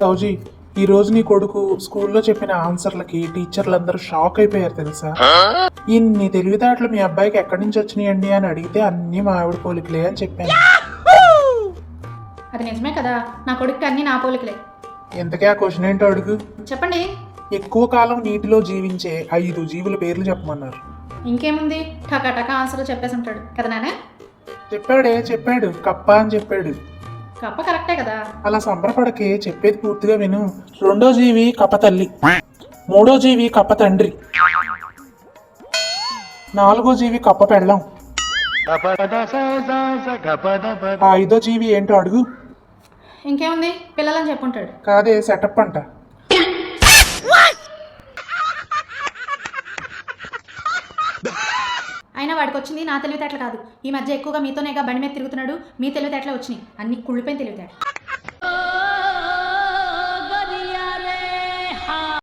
సౌజీ, ఈ రోజు నీ కొడుకు స్కూల్లో చెప్పిన ఆన్సర్లకి టీచర్లందరూ షాక్ అయిపోయారు తెలుసా. ఇన్ని తెలివితేటలు మీ అబ్బాయికి ఎక్కడి నుంచి వచ్చినాయండి అని అడిగితే అన్ని మా ఆవిడ పోలికలే అని చెప్పాను. అది నిజమే కదా, నా కొడుకు అన్ని నా పోలికలే. ఇంతకే ఆ క్వశ్చన్ ఏంటో అడుగు. చెప్పండి. ఎక్కువ కాలం నీటిలో జీవించే 5 జీవుల పేర్లు చెప్పమన్నారు. ఇంకేముంది, టకా ఆన్సర్లు చెప్పేసి ఉంటాడు కదా నానే. చెప్పాడు కప్ప అని చెప్పాడు. కప్ప కరెక్టే కదా. అలా సంబరపడకే, చెప్పేది పూర్తిగా విను. 2వ జీవి కప్ప తల్లి, 3వ జీవి కప్ప తండ్రి, 4వ జీవి కప్ప పెళ్ళం, 5వ జీవి ఏంటో అడుగు. ఇంకేముంది, పిల్లలని చెప్పుంటాడు. కాదే, సెటప్ అంట. అయినా వాడికి వచ్చింది నా తెలివితేటలు కాదు. ఈ మధ్య ఎక్కువగా మీతోనేగా బండి మీద తిరుగుతున్నాడు. మీ తెలివితేటలు వచ్చినాయి, అన్ని కుళ్ళిపోయిన తెలివితేటలు.